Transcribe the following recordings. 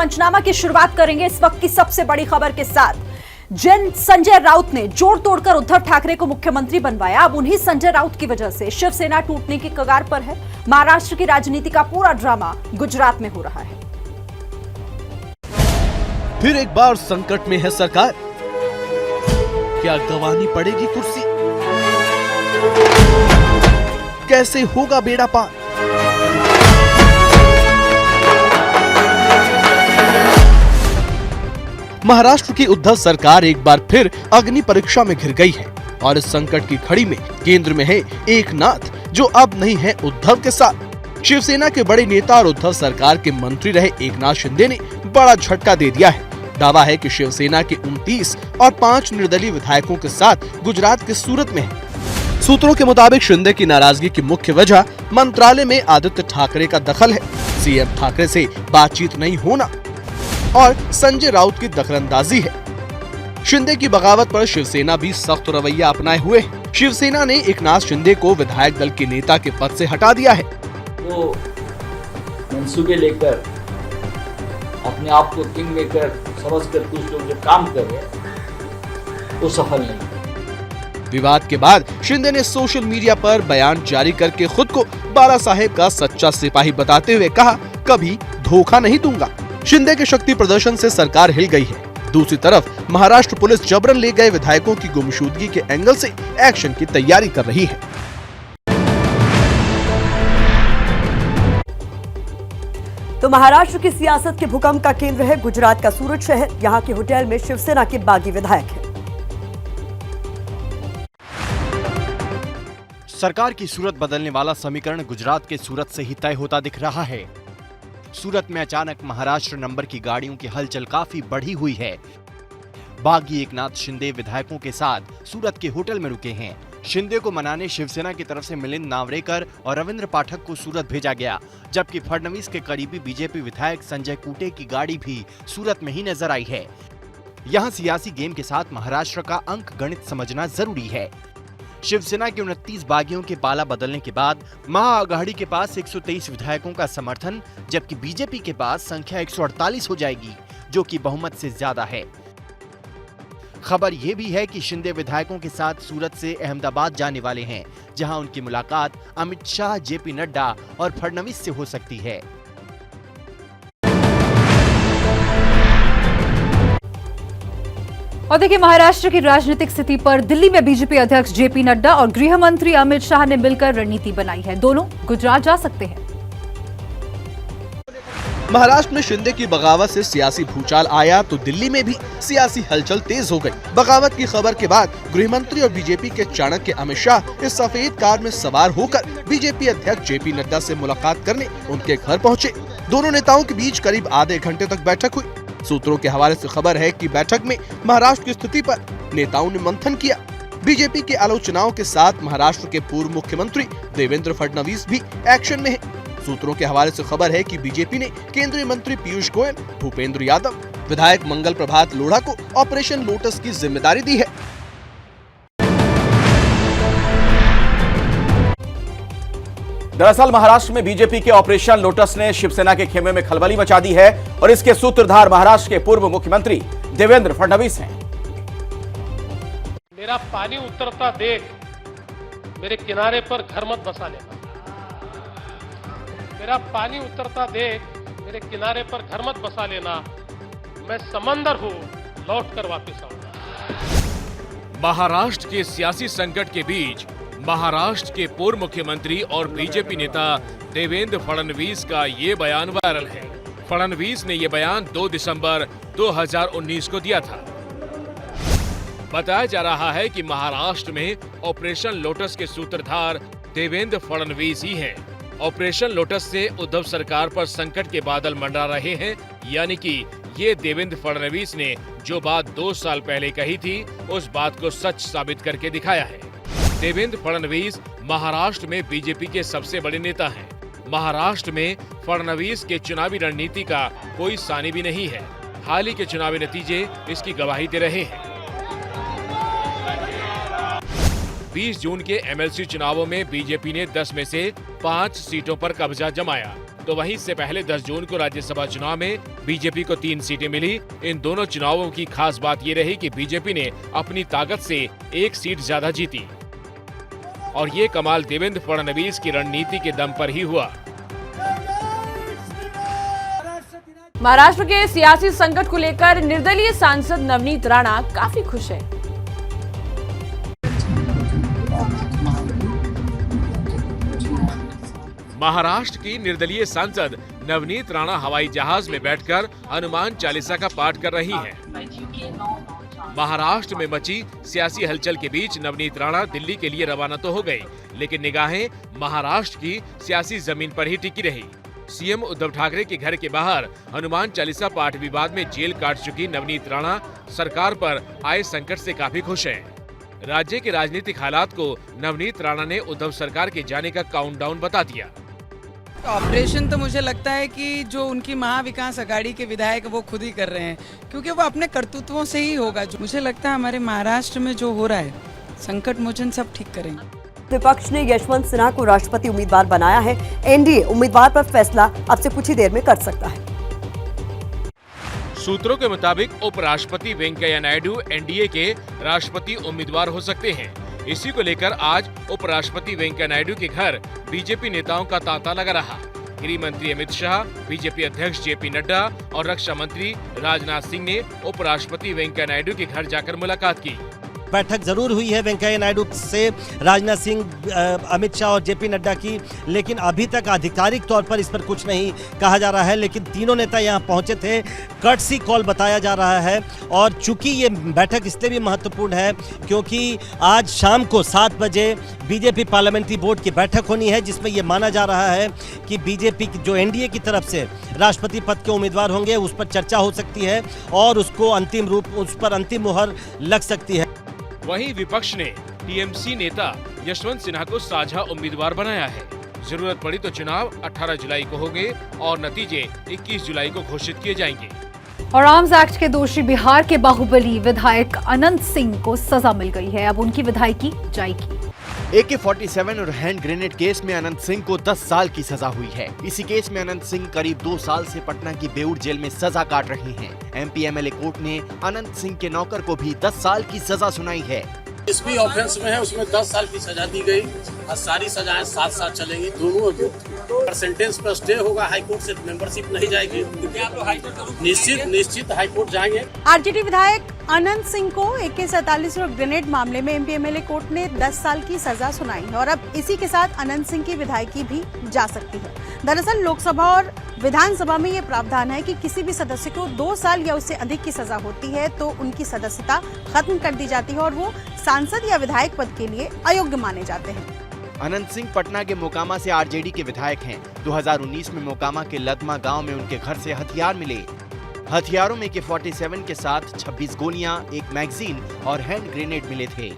पंचनामा की शुरुआत करेंगे इस वक्त की सबसे बड़ी खबर के साथ। जिन संजय राउत ने जोड़ तोड़कर उद्धव ठाकरे को मुख्यमंत्री बनवाया, अब उन्हीं संजय राउत की वजह से शिवसेना टूटने की कगार पर है। महाराष्ट्र की राजनीति का पूरा ड्रामा गुजरात में हो रहा है। फिर एक बार संकट में है सरकार, क्या गंवानी पड़ेगी कुर्सी? कैसे होगा बेड़ा पार? महाराष्ट्र की उद्धव सरकार एक बार फिर अग्नि परीक्षा में घिर गई है और इस संकट की घड़ी में केंद्र में है एकनाथ, जो अब नहीं है उद्धव के साथ। शिवसेना के बड़े नेता और उद्धव सरकार के मंत्री रहे एकनाथ शिंदे ने बड़ा झटका दे दिया है। दावा है कि शिवसेना के 29 और 5 निर्दलीय विधायकों के साथ गुजरात के सूरत में है। सूत्रों के मुताबिक शिंदे की नाराजगी की मुख्य वजह मंत्रालय में आदित्य ठाकरे का दखल है। सीएम ठाकरे से बातचीत नहीं होना और संजय राउत की दखलंदाजी है। शिंदे की बगावत पर शिवसेना भी सख्त रवैया अपनाए हुए है। शिवसेना ने एकनाथ शिंदे को विधायक दल के नेता के पद से हटा दिया है। वो मंसूबे लेकर अपने आप को किंग मेकर समझकर कुछ लोग जो काम कर रहे हैं वो सफल नहीं। विवाद के बाद शिंदे ने सोशल मीडिया पर बयान जारी करके खुद को बाला साहेब का सच्चा सिपाही बताते हुए कहा, कभी धोखा नहीं दूंगा। शिंदे के शक्ति प्रदर्शन से सरकार हिल गई है। दूसरी तरफ महाराष्ट्र पुलिस जबरन ले गए विधायकों की गुमशुदगी के एंगल से एक्शन की तैयारी कर रही है। तो महाराष्ट्र की सियासत के भूकंप का केंद्र है गुजरात का सूरत शहर। यहाँ के होटल में शिवसेना के बागी विधायक हैं। सरकार की सूरत बदलने वाला समीकरण गुजरात के सूरत से ही तय होता दिख रहा है। सूरत में अचानक महाराष्ट्र नंबर की गाड़ियों की हलचल काफी बढ़ी हुई है। बागी एकनाथ शिंदे विधायकों के साथ सूरत के होटल में रुके हैं। शिंदे को मनाने शिवसेना की तरफ से मिलिंद नावरेकर और रविंद्र पाठक को सूरत भेजा गया, जबकि फडणवीस के करीबी बीजेपी विधायक संजय कूटे की गाड़ी भी सूरत में ही नजर आई है। यहाँ सियासी गेम के साथ महाराष्ट्र का अंक गणित समझना जरूरी है। शिवसेना के 29 बागियों के पाला बदलने के बाद महाआघाड़ी के पास 123 विधायकों का समर्थन, जबकि बीजेपी के पास संख्या 148 हो जाएगी, जो कि बहुमत से ज्यादा है। खबर यह भी है कि शिंदे विधायकों के साथ सूरत से अहमदाबाद जाने वाले हैं, जहां उनकी मुलाकात अमित शाह, जेपी नड्डा और फडणवीस से हो सकती है। और देखिए, महाराष्ट्र की राजनीतिक स्थिति पर दिल्ली में बीजेपी अध्यक्ष जेपी नड्डा और गृह मंत्री अमित शाह ने मिलकर रणनीति बनाई है। दोनों गुजरात जा सकते हैं। महाराष्ट्र में शिंदे की बगावत से सियासी भूचाल आया तो दिल्ली में भी सियासी हलचल तेज हो गई। बगावत की खबर के बाद गृह मंत्री और बीजेपी के चाणक्य अमित शाह इस सफेद कार में सवार होकर बीजेपी अध्यक्ष जेपी नड्डा से मुलाकात करने उनके घर पहुंचे। दोनों नेताओं के बीच करीब आधे घंटे तक बैठक हुई। सूत्रों के हवाले से खबर है कि बैठक में महाराष्ट्र की स्थिति पर नेताओं ने मंथन किया। बीजेपी के आलोचनाओं के साथ महाराष्ट्र के पूर्व मुख्यमंत्री देवेंद्र फडणवीस भी एक्शन में है। सूत्रों के हवाले से खबर है कि बीजेपी ने केंद्रीय मंत्री पीयूष गोयल, भूपेंद्र यादव, विधायक मंगल प्रभात लोढ़ा को ऑपरेशन लोटस की जिम्मेदारी दी है। दरअसल महाराष्ट्र में बीजेपी के ऑपरेशन लोटस ने शिवसेना के खेमे में खलबली मचा दी है और इसके सूत्रधार महाराष्ट्र के पूर्व मुख्यमंत्री देवेंद्र फडणवीस हैं। मेरा पानी उतरता देख मेरे किनारे पर घर मत बसा लेना। मेरा पानी उतरता देख मेरे किनारे पर घर मत बसा लेना। मैं समंदर हूं, लौट कर वापिस आऊंगा। महाराष्ट्र के सियासी संकट के बीच महाराष्ट्र के पूर्व मुख्यमंत्री और बीजेपी नेता देवेंद्र फडणवीस का ये बयान वायरल है। फडणवीस ने ये बयान 2 दिसंबर 2019 को दिया था। बताया जा रहा है कि महाराष्ट्र में ऑपरेशन लोटस के सूत्रधार देवेंद्र फडणवीस ही हैं। ऑपरेशन लोटस से उद्धव सरकार पर संकट के बादल मंडरा रहे हैं, यानी कि ये देवेंद्र फडणवीस ने जो बात 2 साल पहले कही थी, उस बात को सच साबित करके दिखाया है। देवेंद्र फडणवीस महाराष्ट्र में बीजेपी के सबसे बड़े नेता हैं। महाराष्ट्र में फडणवीस के चुनावी रणनीति का कोई सानी भी नहीं है। हाल ही के चुनावी नतीजे इसकी गवाही दे रहे हैं। 20 जून के एमएलसी चुनावों में बीजेपी ने 10 में से 5 सीटों पर कब्जा जमाया। तो वहीं इससे पहले 10 जून को राज्यसभा चुनाव में बीजेपी को 3 सीटें मिली। इन दोनों चुनावों की खास बात ये रही कि बीजेपी ने अपनी ताकत से 1 सीट ज्यादा जीती और ये कमाल देवेंद्र फडणवीस की रणनीति के दम पर ही हुआ। महाराष्ट्र के सियासी संकट को लेकर निर्दलीय सांसद नवनीत राणा काफी खुश हैं। महाराष्ट्र की निर्दलीय सांसद नवनीत राणा हवाई जहाज में बैठकर हनुमान चालीसा का पाठ कर रही हैं। महाराष्ट्र में मची सियासी हलचल के बीच नवनीत राणा दिल्ली के लिए रवाना तो हो गई, लेकिन निगाहें महाराष्ट्र की सियासी जमीन पर ही टिकी रही। सीएम उद्धव ठाकरे के घर के बाहर हनुमान चालीसा पाठ विवाद में जेल काट चुकी नवनीत राणा सरकार पर आए संकट से काफी खुश हैं। राज्य के राजनीतिक हालात को नवनीत राणा ने उद्धव सरकार के जाने का काउंटडाउन बता दिया। ऑपरेशन तो मुझे लगता है कि जो उनकी महाविकास अघाड़ी के विधायक वो खुद ही कर रहे हैं, क्योंकि वो अपने कर्तृत्वों से ही होगा। जो मुझे लगता है हमारे महाराष्ट्र में जो हो रहा है संकट मोचन सब ठीक करेंगे। विपक्ष ने यशवंत सिन्हा को राष्ट्रपति उम्मीदवार बनाया है। एनडीए उम्मीदवार पर फैसला अब से कुछ ही देर में कर सकता है। सूत्रों के मुताबिक उपराष्ट्रपति वेंकैया नायडू एनडीए के राष्ट्रपति उम्मीदवार हो सकते हैं। इसी को लेकर आज उपराष्ट्रपति वेंकैया नायडू के घर बीजेपी नेताओं का तांता लगा रहा। गृह मंत्री अमित शाह, बीजेपी अध्यक्ष जेपी नड्डा और रक्षा मंत्री राजनाथ सिंह ने उपराष्ट्रपति वेंकैया नायडू के घर जाकर मुलाकात की। बैठक जरूर हुई है वेंकैया नायडू से राजनाथ सिंह, अमित शाह और जेपी नड्डा की, लेकिन अभी तक आधिकारिक तौर पर इस पर कुछ नहीं कहा जा रहा है। लेकिन तीनों नेता यहां पहुंचे थे, कर्टसी कॉल बताया जा रहा है। और चूंकि ये बैठक इसलिए भी महत्वपूर्ण है क्योंकि आज शाम को 7 बजे बीजेपी पार्लियामेंट्री बोर्ड की बैठक होनी है, जिसमें यह माना जा रहा है कि बीजेपी जो एनडीए की तरफ से राष्ट्रपति पद के उम्मीदवार होंगे उस पर चर्चा हो सकती है और उस पर अंतिम मुहर लग सकती है। वहीं विपक्ष ने टीएमसी नेता यशवंत सिन्हा को साझा उम्मीदवार बनाया है। जरूरत पड़ी तो चुनाव 18 जुलाई को होंगे और नतीजे 21 जुलाई को घोषित किए जाएंगे। और आर्म्स एक्ट के दोषी बिहार के बाहुबली विधायक अनंत सिंह को सजा मिल गई है। अब उनकी विधायकी जाएगी। AK-47 और हैंड ग्रेनेड केस में अनंत सिंह को 10 साल की सजा हुई है। इसी केस में अनंत सिंह करीब 2 साल से पटना की बेऊर जेल में सजा काट रहे हैं। MP MLA कोर्ट ने अनंत सिंह के नौकर को भी 10 साल की सजा सुनाई है। जिस भी ऑफेंस में है उसमें 10 साल की सजा दी गई और सारी सजाएं 7 साल चलेंगी। दोनों सेंटेंस पर स्टे होगा, हाईकोर्ट से मेंबरशिप नहीं जाएगी। निश्चित हाईकोर्ट जाएंगे। आरजेडी विधायक अनंत सिंह को AK-47 और ग्रेनेड मामले में MP MLA कोर्ट ने 10 साल की सजा सुनाई है और अब इसी के साथ अनंत सिंह की विधायकी भी जा सकती है। दरअसल लोकसभा और विधानसभा में ये प्रावधान है कि किसी भी सदस्य को 2 साल या उससे अधिक की सजा होती है तो उनकी सदस्यता खत्म कर दी जाती है और वो सांसद या विधायक पद के लिए अयोग्य माने जाते हैं। अनंत सिंह पटना के मोकामा से आरजेडी के विधायक हैं। 2019 में मोकामा के लदमा गांव में उनके घर से हथियार मिले। हथियारों में AK-47 के साथ 26 गोलियां, एक मैगजीन और हैंड ग्रेनेड मिले थे।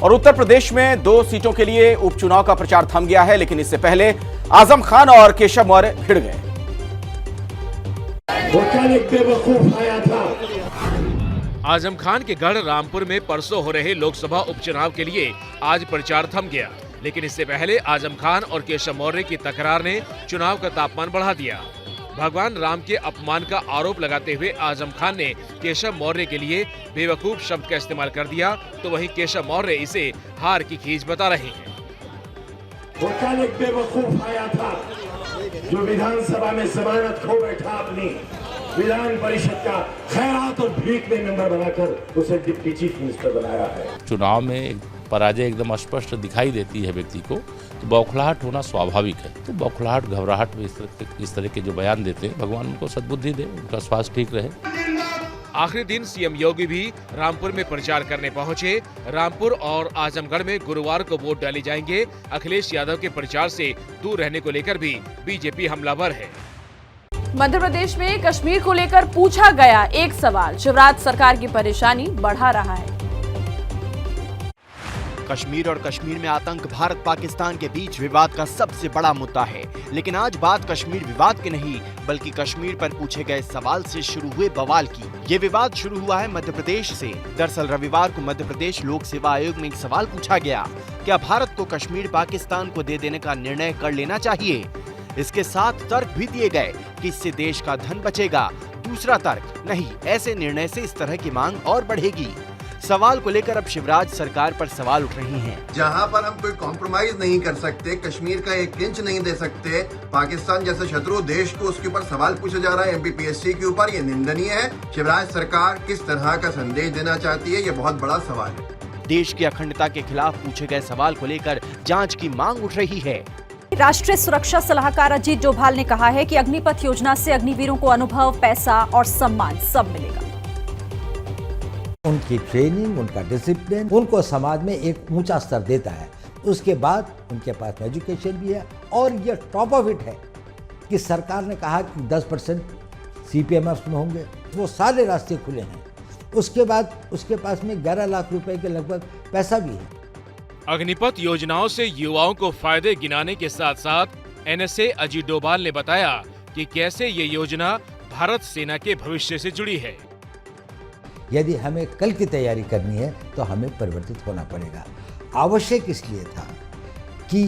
और उत्तर प्रदेश में 2 सीटों के लिए उपचुनाव का प्रचार थम गया है, लेकिन इससे पहले आजम खान और केशव मौर्य भिड़ गए। आजम खान के गढ़ रामपुर में परसों हो रहे लोकसभा उपचुनाव के लिए आज प्रचार थम गया, लेकिन इससे पहले आजम खान और केशव मौर्य की तकरार ने चुनाव का तापमान बढ़ा दिया। भगवान राम के अपमान का आरोप लगाते हुए आजम खान ने केशव मौर्य के लिए बेवकूफ शब्द का इस्तेमाल कर दिया, तो वहीं केशव मौर्य इसे हार की खींच बता रहे हैं। एक बेवकूफ आया था जो विधानसभा में जमानत खो बैठा, अपनी विधान परिषद का खैरात और भीख में मेंबर बनाकर उसे डिप्टी चीफ मिनिस्टर बनाया है। चुनाव में पराजय एकदम स्पष्ट दिखाई देती है व्यक्ति को, तो बौखलाहट होना स्वाभाविक है। तो बौखलाहट, घबराहट में इस तरह के जो बयान देते हैं, भगवान उनको सद्बुद्धि दे, उनका स्वास्थ्य ठीक रहे। आखिरी दिन सीएम योगी भी रामपुर में प्रचार करने पहुंचे। रामपुर और आजमगढ़ में गुरुवार को वोट डाले जाएंगे। अखिलेश यादव के प्रचार से दूर रहने को लेकर भी बीजेपी हमलावर है। मध्य प्रदेश में कश्मीर को लेकर पूछा गया एक सवाल शिवराज सरकार की परेशानी बढ़ा रहा है। कश्मीर और कश्मीर में आतंक भारत पाकिस्तान के बीच विवाद का सबसे बड़ा मुद्दा है, लेकिन आज बात कश्मीर विवाद की नहीं बल्कि कश्मीर पर पूछे गए सवाल से शुरू हुए बवाल की। ये विवाद शुरू हुआ है मध्य प्रदेश से। दरअसल रविवार को मध्य प्रदेश लोक सेवा आयोग में एक सवाल पूछा गया, क्या भारत को कश्मीर पाकिस्तान को दे देने का निर्णय कर लेना चाहिए। इसके साथ तर्क भी दिए गए कि इससे देश का धन बचेगा। दूसरा तर्क, नहीं, ऐसे निर्णय से इस तरह की मांग और बढ़ेगी। सवाल को लेकर अब शिवराज सरकार पर सवाल उठ रही हैं। जहां पर हम कोई कॉम्प्रोमाइज नहीं कर सकते, कश्मीर का एक इंच नहीं दे सकते, पाकिस्तान जैसे शत्रु देश को उसके ऊपर सवाल पूछा जा रहा है MPPSC के ऊपर, ये निंदनीय है। शिवराज सरकार किस तरह का संदेश देना चाहती है, ये बहुत बड़ा सवाल है। देश की अखंडता के खिलाफ पूछे गए सवाल को लेकर जांच की मांग उठ रही है। राष्ट्रीय सुरक्षा सलाहकार अजीत डोभाल ने कहा है कि अग्निपथ योजना से अग्निवीरों को अनुभव, पैसा और सम्मान सब मिलेगा। उनकी ट्रेनिंग, उनका डिसिप्लिन उनको समाज में एक ऊंचा स्तर देता है। उसके बाद उनके पास एजुकेशन भी है और ये टॉप ऑफ इट है कि सरकार ने कहा कि 10% CPMF में होंगे, वो सारे रास्ते खुले हैं। उसके बाद उसके पास में 11 लाख रुपए के लगभग पैसा भी है। अग्निपथ योजनाओं से युवाओं को फायदे गिनाने के साथ साथ NSA अजीत डोभाल ने बताया कि कैसे ये योजना भारत सेना के भविष्य से जुड़ी है। यदि हमें कल की तैयारी करनी है तो हमें परिवर्तित होना पड़ेगा। आवश्यक इसलिए था कि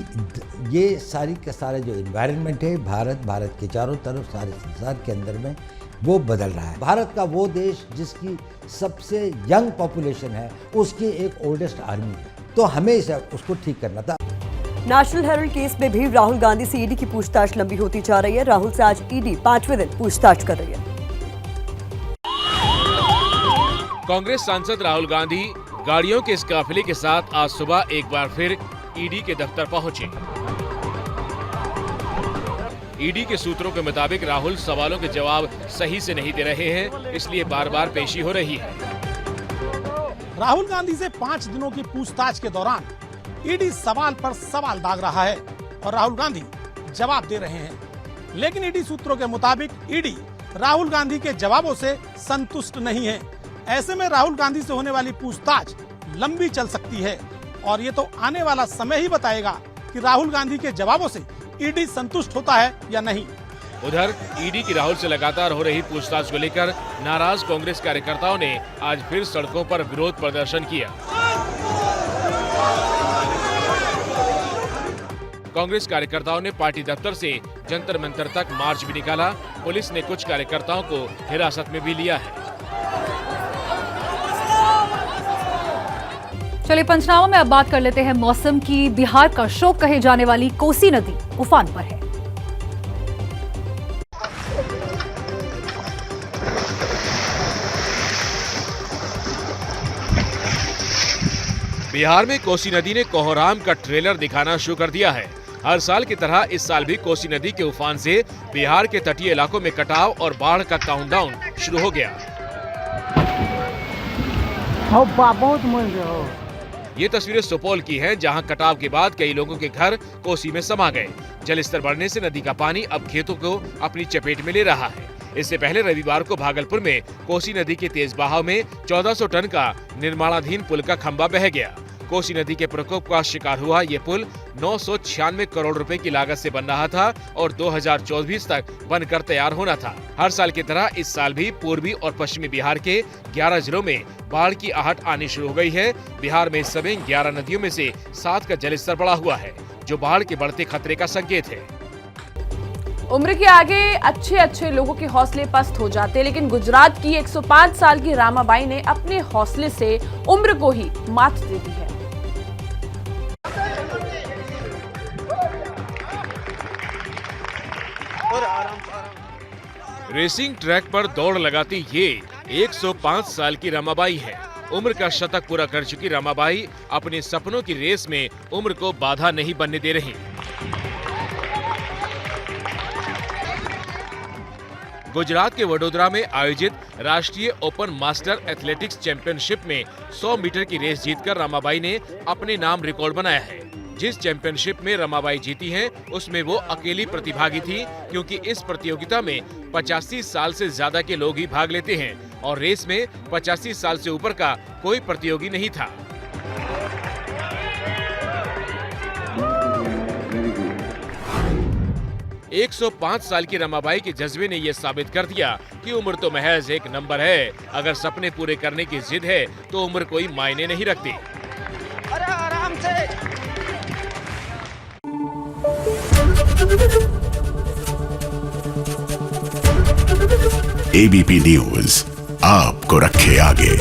ये सारी का सारा जो एनवायरनमेंट है भारत के चारों तरफ सारे संसार के अंदर में वो बदल रहा है। भारत का वो देश जिसकी सबसे यंग पॉपुलेशन है, उसकी एक ओल्डेस्ट आर्मी है, तो हमें उसको ठीक करना था। नेशनल हेराल्ड केस में भी राहुल गांधी से ईडी की पूछताछ लंबी होती जा रही है। राहुल से आज ईडी 5वें दिन पूछताछ कर रही है। कांग्रेस सांसद राहुल गांधी गाड़ियों के इस काफिले के साथ आज सुबह एक बार फिर ईडी के दफ्तर पहुंचे। ईडी के सूत्रों के मुताबिक राहुल सवालों के जवाब सही से नहीं दे रहे हैं, इसलिए बार बार पेशी हो रही है। राहुल गांधी से 5 दिनों की पूछताछ के दौरान ईडी सवाल पर सवाल दाग रहा है और राहुल गांधी जवाब दे रहे हैं, लेकिन ईडी सूत्रों के मुताबिक ईडी राहुल गांधी के जवाबों से संतुष्ट नहीं है। ऐसे में राहुल गांधी से होने वाली पूछताछ लंबी चल सकती है और ये तो आने वाला समय ही बताएगा कि राहुल गांधी के जवाबों से ईडी संतुष्ट होता है या नहीं। उधर ईडी की राहुल से लगातार हो रही पूछताछ को लेकर नाराज कांग्रेस कार्यकर्ताओं ने आज फिर सड़कों पर विरोध प्रदर्शन किया। कांग्रेस कार्यकर्ताओं ने पार्टी दफ्तर से जंतर मंतर तक मार्च भी निकाला। पुलिस ने कुछ कार्यकर्ताओं को हिरासत में भी लिया है। चलिए पंचनामा में अब बात कर लेते हैं मौसम की। बिहार का शोक कहे जाने वाली कोसी नदी उफान पर है। बिहार में कोसी नदी ने कोहराम का ट्रेलर दिखाना शुरू कर दिया है। हर साल की तरह इस साल भी कोसी नदी के उफान से बिहार के तटीय इलाकों में कटाव और बाढ़ का काउंटडाउन शुरू हो गया। ये तस्वीरें सुपौल की हैं, जहां कटाव के बाद कई लोगों के घर कोसी में समा गए। जलस्तर बढ़ने से नदी का पानी अब खेतों को अपनी चपेट में ले रहा है। इससे पहले रविवार को भागलपुर में कोसी नदी के तेज बहाव में 1400 टन का निर्माणाधीन पुल का खंभा बह गया। कोसी नदी के प्रकोप का शिकार हुआ ये पुल 996 करोड़ रुपए की लागत से बन रहा था और 2024 तक बनकर तैयार होना था। हर साल की तरह इस साल भी पूर्वी और पश्चिमी बिहार के 11 जिलों में बाढ़ की आहट आनी शुरू हो गई है। बिहार में इस समय 11 नदियों में से 7 का जलस्तर बढ़ा हुआ है, जो बाढ़ के बढ़ते खतरे का संकेत है। उम्र के आगे अच्छे लोगों के हौसले पस्त हो जाते, लेकिन गुजरात की 105 साल की रामाबाई ने अपने हौसले से उम्र को ही मात दे दी है। रेसिंग ट्रैक पर दौड़ लगाती ये 105 साल की रमाबाई है। उम्र का शतक पूरा कर चुकी रमाबाई अपने सपनों की रेस में उम्र को बाधा नहीं बनने दे रही। गुजरात के वडोदरा में आयोजित राष्ट्रीय ओपन मास्टर एथलेटिक्स चैंपियनशिप में 100 मीटर की रेस जीतकर रमाबाई ने अपने नाम रिकॉर्ड बनाया है। जिस चैंपियनशिप में रमाबाई जीती हैं, उसमें वो अकेली प्रतिभागी थी, क्योंकि इस प्रतियोगिता में 85 साल से ज्यादा के लोग ही भाग लेते हैं और रेस में 85 साल से ऊपर का कोई प्रतियोगी नहीं था। एक 105 साल की रमाबाई के जज्बे ने यह साबित कर दिया कि उम्र तो महज एक नंबर है। अगर सपने पूरे करने की जिद है तो उम्र कोई मायने नहीं रखती। अरे आराम से एबीपी न्यूज आपको रखे आगे।